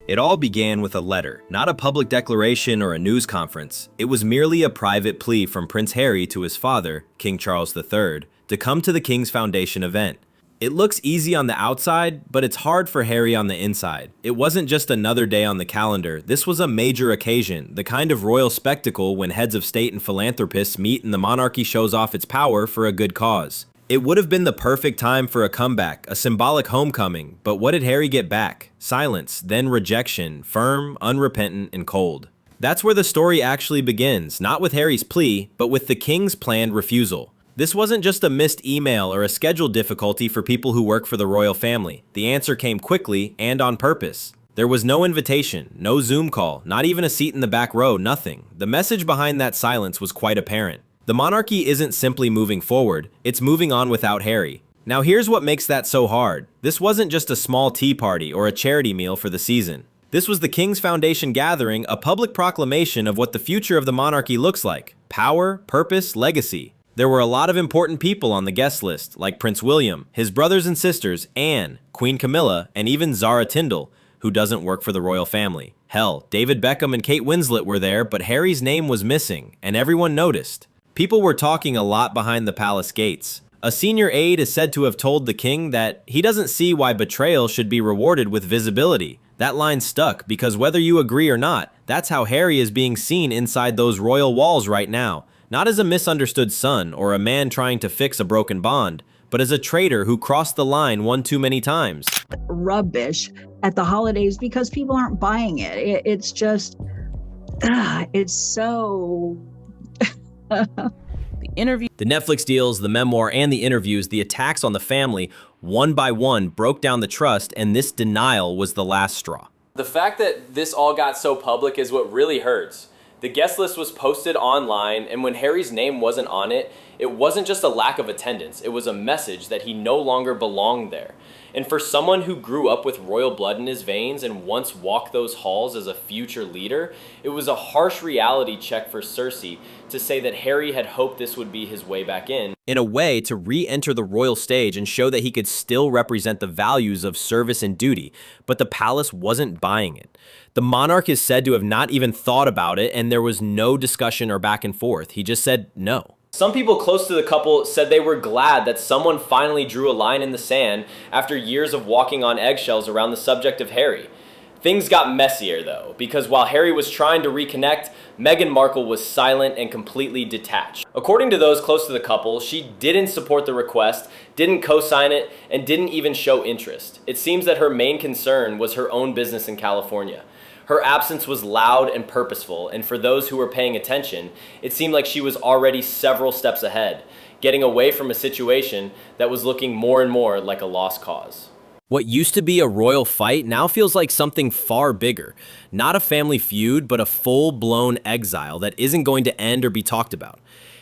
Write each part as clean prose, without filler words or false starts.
It all began with a letter, not a public declaration or a news conference. It was merely a private plea from Prince Harry to his father, King Charles III, to come to the King's Foundation event. It looks easy on the outside, but it's hard for Harry on the inside. It wasn't just another day on the calendar. This was a major occasion, the kind of royal spectacle when heads of state and philanthropists meet and the monarchy shows off its power for a good cause. It would have been the perfect time for a comeback, a symbolic homecoming, but what did Harry get back? Silence, then rejection, firm, unrepentant, and cold. That's where the story actually begins, not with Harry's plea, but with the King's planned refusal. This wasn't just a missed email or a schedule difficulty for people who work for the royal family. The answer came quickly and on purpose. There was no invitation, no Zoom call, not even a seat in the back row, nothing. The message behind that silence was quite apparent. The monarchy isn't simply moving forward, it's moving on without Harry. Now here's what makes that so hard. This wasn't just a small tea party or a charity meal for the season. This was the King's Foundation gathering, a public proclamation of what the future of the monarchy looks like. Power, purpose, legacy. There were a lot of important people on the guest list, like Prince William, his brothers and sisters, Anne, Queen Camilla, and even Zara Tindall, who doesn't work for the royal family. Hell, David Beckham and Kate Winslet were there, but Harry's name was missing, and everyone noticed. People were talking a lot behind the palace gates. A senior aide is said to have told the king that he doesn't see why betrayal should be rewarded with visibility. That line stuck because whether you agree or not, that's how Harry is being seen inside those royal walls right now. Not as a misunderstood son or a man trying to fix a broken bond, but as a traitor who crossed the line one too many times. Rubbish at the holidays because people aren't buying it. It's just, it's so... The Netflix deals, the memoir, and the interviews, the attacks on the family, one by one, broke down the trust, and this denial was the last straw. The fact that this all got so public is what really hurts. The guest list was posted online, and when Harry's name wasn't on it, it wasn't just a lack of attendance, it was a message that he no longer belonged there. And for someone who grew up with royal blood in his veins and once walked those halls as a future leader, it was a harsh reality check for Cersei to say that Harry had hoped this would be his way back in. In a way, to re-enter the royal stage and show that he could still represent the values of service and duty, but the palace wasn't buying it. The monarch is said to have not even thought about it, and there was no discussion or back and forth. He just said no. Some people close to the couple said they were glad that someone finally drew a line in the sand after years of walking on eggshells around the subject of Harry. Things got messier though, because while Harry was trying to reconnect, Meghan Markle was silent and completely detached. According to those close to the couple, she didn't support the request, didn't co-sign it, and didn't even show interest. It seems that her main concern was her own business in California. Her absence was loud and purposeful, and for those who were paying attention, it seemed like she was already several steps ahead, getting away from a situation that was looking more and more like a lost cause. What used to be a royal fight now feels like something far bigger. Not a family feud, but a full-blown exile that isn't going to end or be talked about.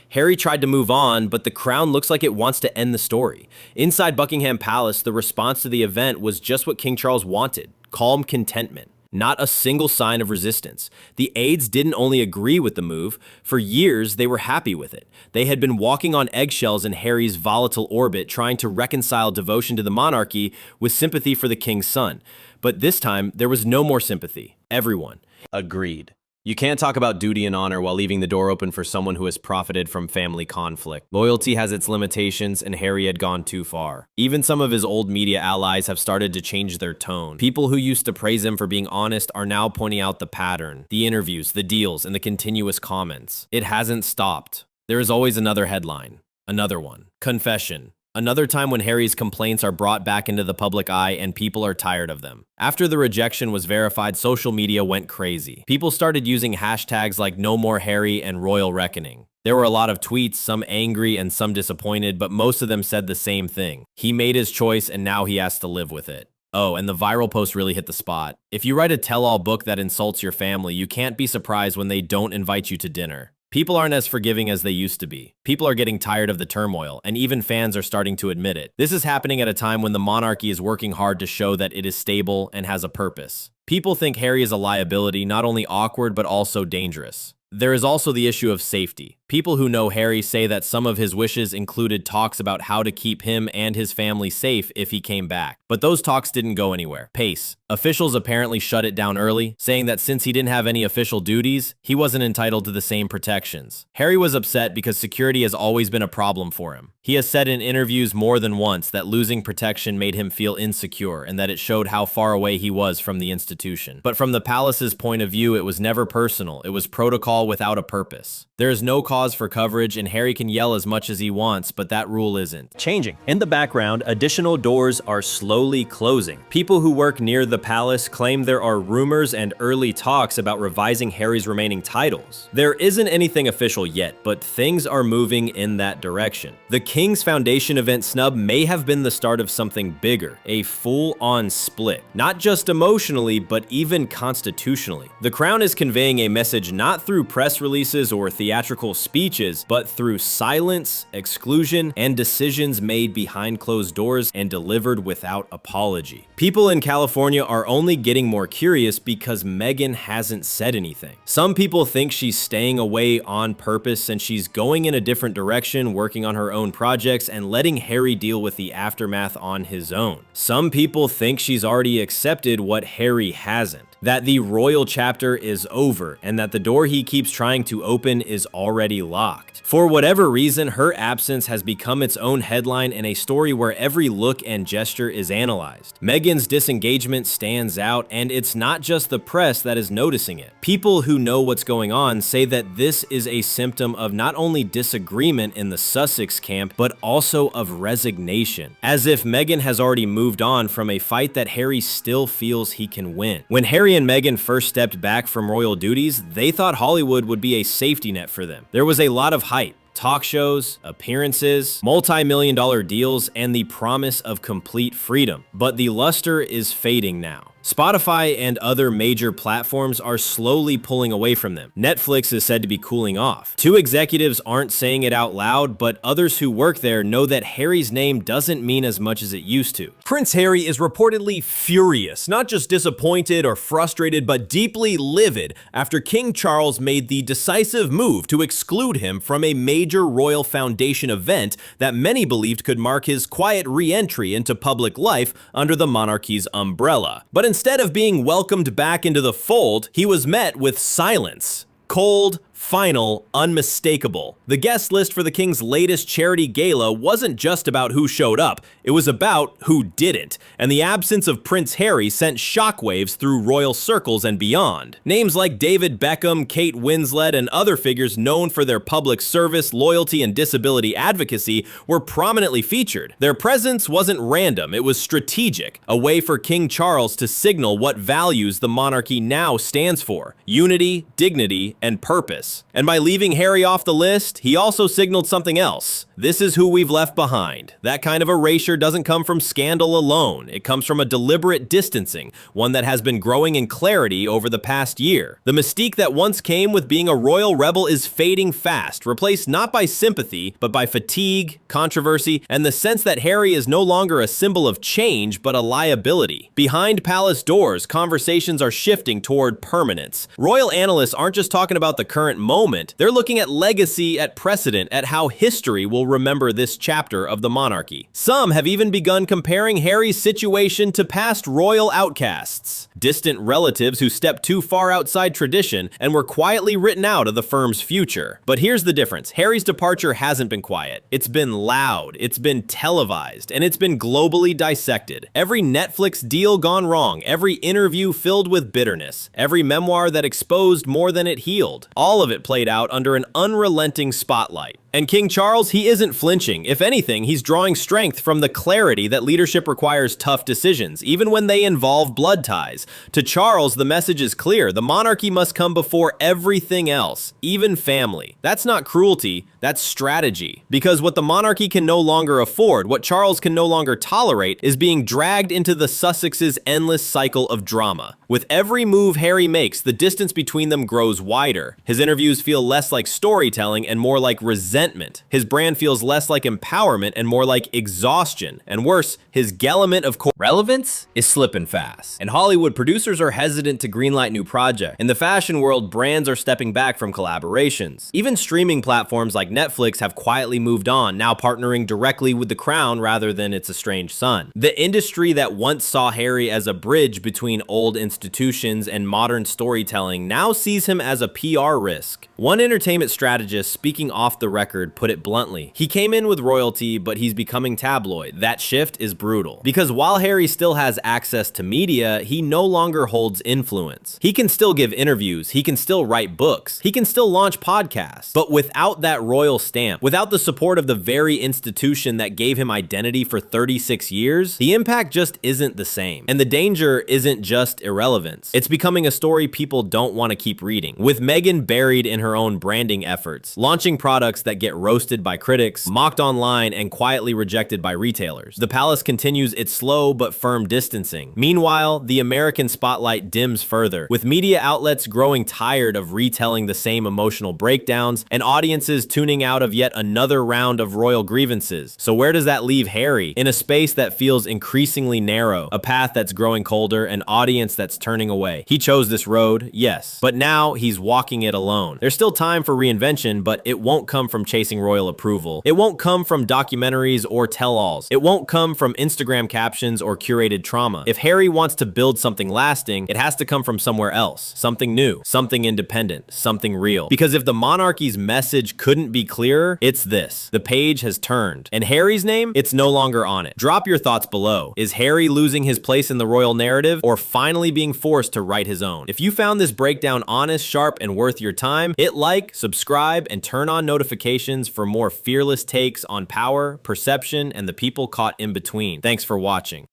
Harry tried to move on, but the crown looks like it wants to end the story. Inside Buckingham Palace, the response to the event was just what King Charles wanted: calm contentment. Not a single sign of resistance. The aides didn't only agree with the move, for years they were happy with it. They had been walking on eggshells in Harry's volatile orbit, trying to reconcile devotion to the monarchy with sympathy for the king's son. But this time, there was no more sympathy. Everyone agreed. You can't talk about duty and honor while leaving the door open for someone who has profited from family conflict. Loyalty has its limitations, and Harry had gone too far. Even some of his old media allies have started to change their tone. People who used to praise him for being honest are now pointing out the pattern, the interviews, the deals, and the continuous comments. It hasn't stopped. There is always another headline. Another one. Confession. Another time when Harry's complaints are brought back into the public eye and people are tired of them. After the rejection was verified, social media went crazy. People started using hashtags like No More Harry and Royal Reckoning. There were a lot of tweets, some angry and some disappointed, but most of them said the same thing. He made his choice and now he has to live with it. Oh, and the viral post really hit the spot. If you write a tell-all book that insults your family, you can't be surprised when they don't invite you to dinner. People aren't as forgiving as they used to be. People are getting tired of the turmoil, and even fans are starting to admit it. This is happening at a time when the monarchy is working hard to show that it is stable and has a purpose. People think Harry is a liability, not only awkward but also dangerous. There is also the issue of safety. People who know Harry say that some of his wishes included talks about how to keep him and his family safe if he came back. But those talks didn't go anywhere. Pace. Officials apparently shut it down early, saying that since he didn't have any official duties, he wasn't entitled to the same protections. Harry was upset because security has always been a problem for him. He has said in interviews more than once that losing protection made him feel insecure and that it showed how far away he was from the institution. But from the palace's point of view, it was never personal. It was protocol without a purpose. There is no cause for coverage, and Harry can yell as much as he wants, but that rule isn't changing. In the background, additional doors are slowly closing. People who work near the palace claim there are rumors and early talks about revising Harry's remaining titles. There isn't anything official yet, but things are moving in that direction. The King's Foundation event snub may have been the start of something bigger, a full-on split. Not just emotionally, but even constitutionally. The Crown is conveying a message not through press releases or theatrical speeches, but through silence, exclusion, and decisions made behind closed doors and delivered without apology. People in California are only getting more curious because Meghan hasn't said anything. Some people think she's staying away on purpose and she's going in a different direction, working on her own projects and letting Harry deal with the aftermath on his own. Some people think she's already accepted what Harry hasn't, that the royal chapter is over and that the door he keeps trying to open is already locked. For whatever reason, her absence has become its own headline in a story where every look and gesture is analyzed. Meghan's disengagement stands out, and it's not just the press that is noticing it. People who know what's going on say that this is a symptom of not only disagreement in the Sussex camp, but also of resignation, as if Meghan has already moved on from a fight that Harry still feels he can win. When Harry and Meghan first stepped back from royal duties, they thought Hollywood would be a safety net for them. There was a lot of hype. Talk shows, appearances, multi-million-dollar deals, and the promise of complete freedom. But the luster is fading now. Spotify and other major platforms are slowly pulling away from them. Netflix is said to be cooling off. Two executives aren't saying it out loud, but others who work there know that Harry's name doesn't mean as much as it used to. Prince Harry is reportedly furious, not just disappointed or frustrated, but deeply livid after King Charles made the decisive move to exclude him from a major Royal Foundation event that many believed could mark his quiet re-entry into public life under the monarchy's umbrella. But instead of being welcomed back into the fold, he was met with silence. Cold, final, unmistakable. The guest list for the King's latest charity gala wasn't just about who showed up, it was about who didn't, and the absence of Prince Harry sent shockwaves through royal circles and beyond. Names like David Beckham, Kate Winslet, and other figures known for their public service, loyalty, and disability advocacy were prominently featured. Their presence wasn't random, it was strategic, a way for King Charles to signal what values the monarchy now stands for: unity, dignity, and purpose. And by leaving Harry off the list, he also signaled something else. This is who we've left behind. That kind of erasure doesn't come from scandal alone. It comes from a deliberate distancing, one that has been growing in clarity over the past year. The mystique that once came with being a royal rebel is fading fast, replaced not by sympathy, but by fatigue, controversy, and the sense that Harry is no longer a symbol of change, but a liability. Behind palace doors, conversations are shifting toward permanence. Royal analysts aren't just talking about the current moment, they're looking at legacy, at precedent, at how history will remember this chapter of the monarchy. Some have even begun comparing Harry's situation to past royal outcasts, distant relatives who stepped too far outside tradition and were quietly written out of the firm's future. But here's the difference. Harry's departure hasn't been quiet. It's been loud, it's been televised, and it's been globally dissected. Every Netflix deal gone wrong, every interview filled with bitterness, every memoir that exposed more than it healed. All of it played out under an unrelenting spotlight. And King Charles, he isn't flinching. If anything, he's drawing strength from the clarity that leadership requires tough decisions, even when they involve blood ties. To Charles, the message is clear. The monarchy must come before everything else, even family. That's not cruelty, that's strategy. Because what the monarchy can no longer afford, what Charles can no longer tolerate, is being dragged into the Sussex's endless cycle of drama. With every move Harry makes, the distance between them grows wider. His interviews feel less like storytelling and more like resentment resentment. His brand feels less like empowerment and more like exhaustion. And worse, his element of relevance is slipping fast. And Hollywood producers are hesitant to greenlight new projects. In the fashion world, brands are stepping back from collaborations. Even streaming platforms like Netflix have quietly moved on, now partnering directly with the crown rather than its estranged son. The industry that once saw Harry as a bridge between old institutions and modern storytelling now sees him as a PR risk. One entertainment strategist, speaking off the record, put it bluntly. He came in with royalty, but he's becoming tabloid. That shift is brutal. Because while Harry still has access to media, he no longer holds influence. He can still give interviews, he can still write books, he can still launch podcasts, but without that royal stamp, without the support of the very institution that gave him identity for 36 years, the impact just isn't the same. And the danger isn't just irrelevance. It's becoming a story people don't want to keep reading. With Meghan buried in her own branding efforts, launching products that get roasted by critics, mocked online, and quietly rejected by retailers, the palace continues its slow but firm distancing. Meanwhile, the American spotlight dims further, with media outlets growing tired of retelling the same emotional breakdowns and audiences tuning out of yet another round of royal grievances. So where does that leave Harry? In a space that feels increasingly narrow, a path that's growing colder, an audience that's turning away. He chose this road, yes, but now he's walking it alone. There's still time for reinvention, but it won't come from chasing royal approval. It won't come from documentaries or tell-alls. It won't come from Instagram captions or curated trauma. If Harry wants to build something lasting, it has to come from somewhere else. Something new, something independent, something real. Because if the monarchy's message couldn't be clearer, it's this. The page has turned. And Harry's name, it's no longer on it. Drop your thoughts below. Is Harry losing his place in the royal narrative or finally being forced to write his own? If you found this breakdown honest, sharp, and worth your time, hit like, subscribe, and turn on notifications for more fearless takes on power, perception, and the people caught in between. Thanks for watching.